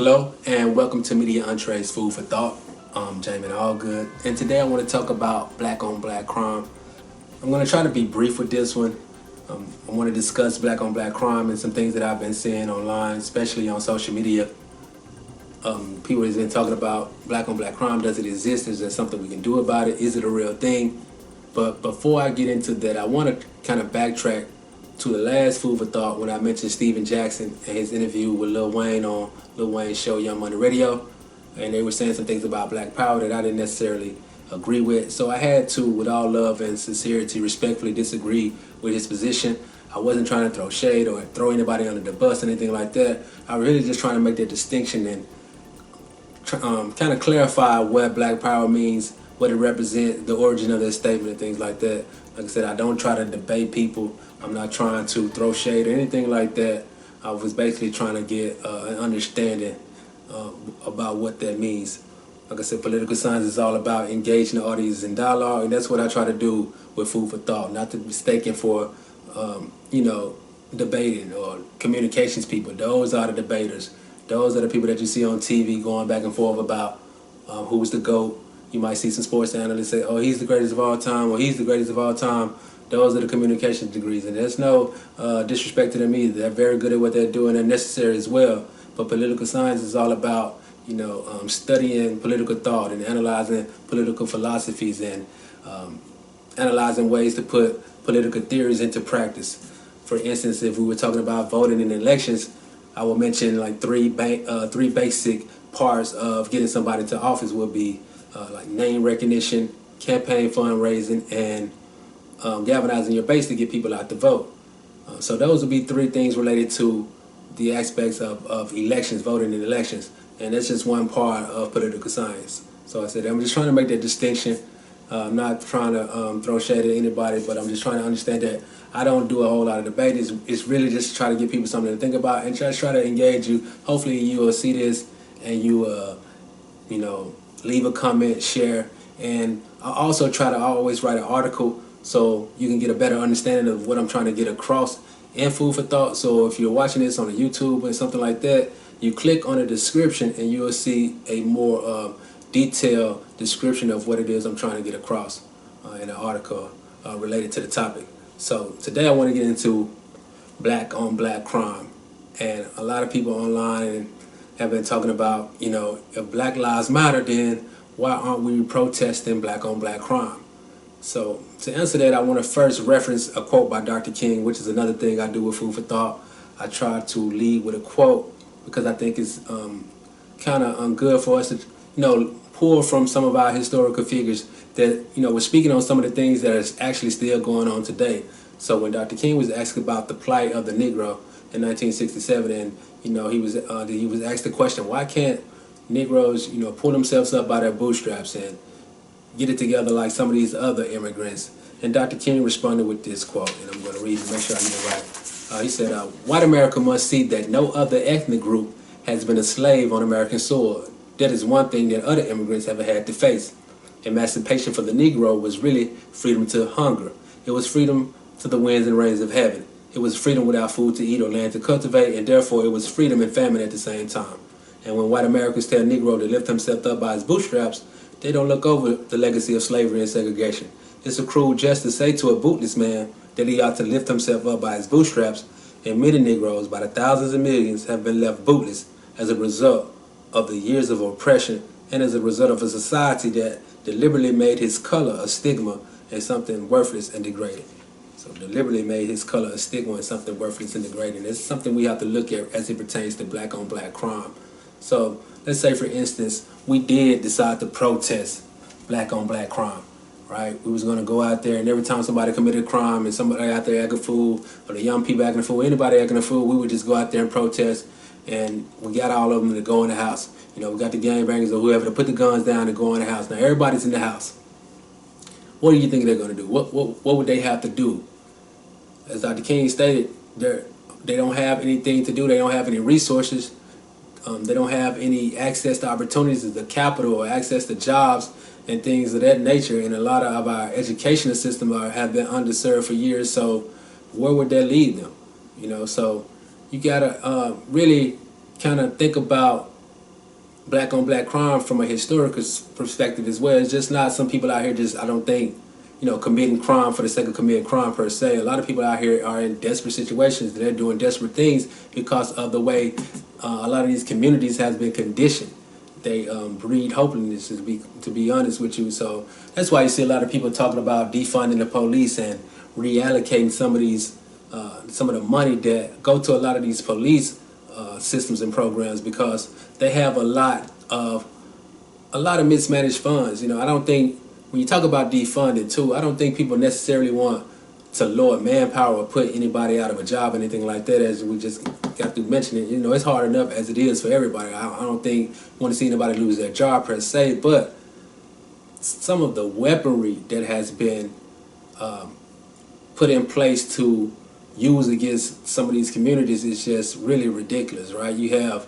Hello and welcome to Media Entrées Food for Thought. I'm Jamin Allgood, and today I want to talk about black on black crime. I'm going to try to be brief with this one. I want to discuss black on black crime and some things that I've been seeing online, especially on social media. People have been talking about black on black crime. Does it exist? Is there something we can do about it? Is it a real thing? But before I get into that, I want to kind of backtrack to the last Food for Thought when I mentioned Steven Jackson and his interview with Lil Wayne on Lil Wayne's show Young Money Radio. And they were saying some things about black power that I didn't necessarily agree with. So I had to, with all love and sincerity, respectfully disagree with his position. I wasn't trying to throw shade or throw anybody under the bus or anything like that. I was really just trying to make that distinction and kind of clarify what black power means, what it represents, the origin of that statement and things like that. Like I said, I don't try to debate people. I'm not trying to throw shade or anything like that. I was basically trying to get an understanding about what that means. Like I said, political science is all about engaging the audience in dialogue, and that's what I try to do with Food for Thought, not to be mistaken for, debating or communications people. Those are the debaters. Those are the people that you see on TV going back and forth about who's the GOAT. You might see some sports analysts say, oh, he's the greatest of all time, or he's the greatest of all time. Those are the communication degrees, and there's no disrespect to them either. They're very good at what they're doing and necessary as well. But political science is all about, studying political thought and analyzing political philosophies and analyzing ways to put political theories into practice. For instance, if we were talking about voting in elections, I will mention like three basic parts of getting somebody to office would be like name recognition, campaign fundraising, and galvanizing your base to get people out to vote. So those would be three things related to the aspects of elections, voting in elections. And that's just one part of political science. So I said, I'm just trying to make that distinction. I'm not trying to throw shade at anybody, but I'm just trying to understand that I don't do a whole lot of debate. It's really just try to give people something to think about and just try to engage you. Hopefully you will see this and you, leave a comment, share. And I also try to always write an article so you can get a better understanding of what I'm trying to get across in Food for Thought. So if you're watching this on a YouTube or something like that, you click on the description and you will see a more detailed description of what it is I'm trying to get across in an article related to the topic. So today I want to get into black on black crime. And a lot of people online have been talking about, if Black Lives Matter, then why aren't we protesting black on black crime? So to answer that, I want to first reference a quote by Dr. King, which is another thing I do with Food for Thought. I try to lead with a quote because I think it's kind of good for us to, pull from some of our historical figures that, we're speaking on some of the things that is actually still going on today. So when Dr. King was asked about the plight of the Negro in 1967, and, he was asked the question, why can't Negroes, pull themselves up by their bootstraps and get it together like some of these other immigrants? And Dr. King responded with this quote, and I'm going to read it, make sure I get it right. He said, white America must see that no other ethnic group has been a slave on American soil. That is one thing that other immigrants have had to face. Emancipation for the Negro was really freedom to hunger. It was freedom to the winds and rains of heaven. It was freedom without food to eat or land to cultivate, and therefore it was freedom and famine at the same time. And when white Americans tell Negro to lift himself up by his bootstraps, they don't look over the legacy of slavery and segregation. It's a cruel jest to say to a bootless man that he ought to lift himself up by his bootstraps, and many Negroes, by the thousands and millions, have been left bootless as a result of the years of oppression and as a result of a society that deliberately made his color a stigma and something worthless and degrading. So deliberately made his color a stigma and something worthless and degrading. It's something we have to look at as it pertains to black on black crime. So let's say, for instance, we did decide to protest black on black crime, right? We was going to go out there, and every time somebody committed a crime and somebody out there acting a fool, or the young people acting a fool, anybody acting a fool, we would just go out there and protest. And we got all of them to go in the house. We got the gangbangers or whoever to put the guns down and go in the house. Now everybody's in the house. What do you think they're going to do? What would they have to do? As Dr. King stated, they don't have anything to do. They don't have any resources. They don't have any access to opportunities as the capital or access to jobs and things of that nature. And a lot of our educational system have been underserved for years. So where would that lead them? So you gotta really kind of think about black on black crime from a historical perspective as well. It's just not some people out here just, I don't think, committing crime for the sake of committing crime per se. A lot of people out here are in desperate situations. They're doing desperate things because of the way a lot of these communities has been conditioned. They breed hopelessness, to be honest with you. So that's why you see a lot of people talking about defunding the police and reallocating some of the money that go to a lot of these police systems and programs, because they have a lot of mismanaged funds. I don't think, when you talk about defunding too, I don't think people necessarily want to lower manpower or put anybody out of a job or anything like that, as we just got to mention it. It's hard enough as it is for everybody. I don't think want to see anybody lose their job per se, but some of the weaponry that has been put in place to use against some of these communities is just really ridiculous, right? You have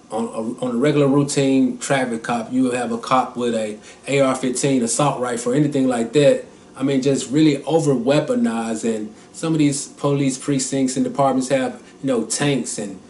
on a regular routine traffic cop, you have a cop with a AR-15 assault rifle or anything like that. I mean, just really over weaponized. And some of these police precincts and departments have, tanks and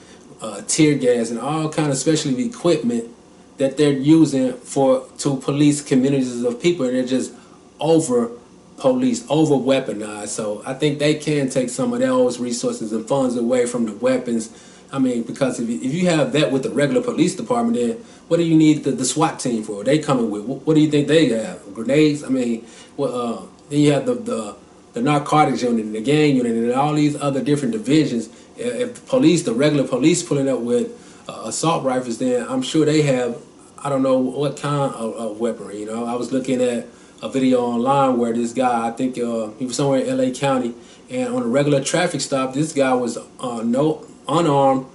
tear gas and all kind of special equipment that they're using to police communities of people, and they're just over weaponized. So I think they can take some of those resources and funds away from the weapons. I mean, because if you have that with the regular police department, then what do you need the SWAT team for? They coming with, what do you think they have? Grenades? I mean, then you have the narcotics unit and the gang unit and all these other different divisions. If the regular police pulling up with assault rifles, then I'm sure they have, I don't know what kind of weaponry. I was looking at a video online where this guy, I think he was somewhere in LA County, and on a regular traffic stop, this guy was unarmed,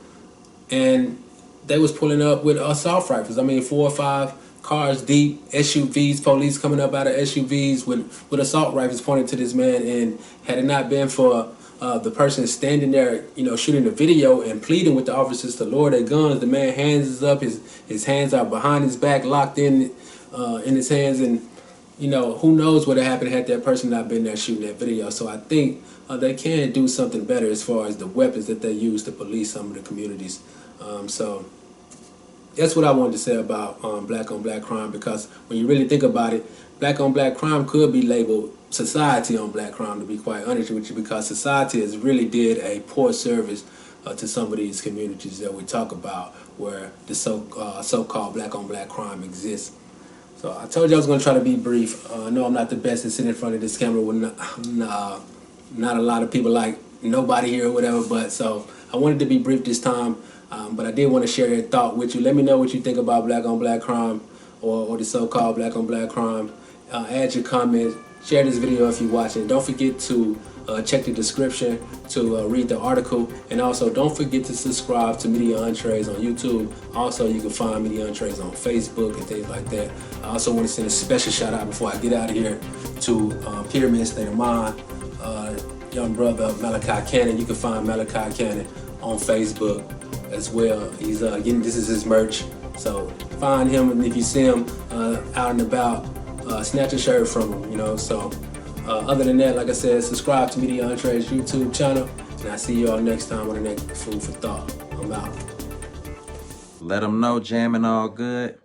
and they was pulling up with assault rifles. I mean, 4 or 5 cars deep, SUVs, police coming up out of SUVs with assault rifles pointed to this man. And had it not been for the person standing there, shooting the video and pleading with the officers to lower their guns, the man hands is up, his hands are behind his back, locked in his hands, and who knows what had happened had that person not been there shooting that video. So I think they can do something better as far as the weapons that they use to police some of the communities. So that's what I wanted to say about black on black crime, because when you really think about it, black on black crime could be labeled society on black crime, to be quite honest with you, because society has really did a poor service to some of these communities that we talk about, where the so-called black on black crime exists. So I told you I was going to try to be brief. I know I'm not the best at sitting in front of this camera with not a lot of people, like nobody here or whatever, but so I wanted to be brief this time. But I did want to share that thought with you. Let me know what you think about black on black crime, or the so-called black on black crime. Add your comments. Share this video if you're watching. Don't forget to check the description to read the article. And also, don't forget to subscribe to Media Entrées on YouTube. Also, you can find Media Entrées on Facebook and things like that. I also want to send a special shout out before I get out of here to Pyramid State of Mind, young brother Malachi Cannon. You can find Malachi Cannon on Facebook as well. He's this is his merch, so find him, and if you see him out and about, snatch a shirt from him. So other than that, like I said, subscribe to Media Entrées YouTube channel, and I'll see you all next time on the next Food for Thought. I'm out. Let them know jamming all good.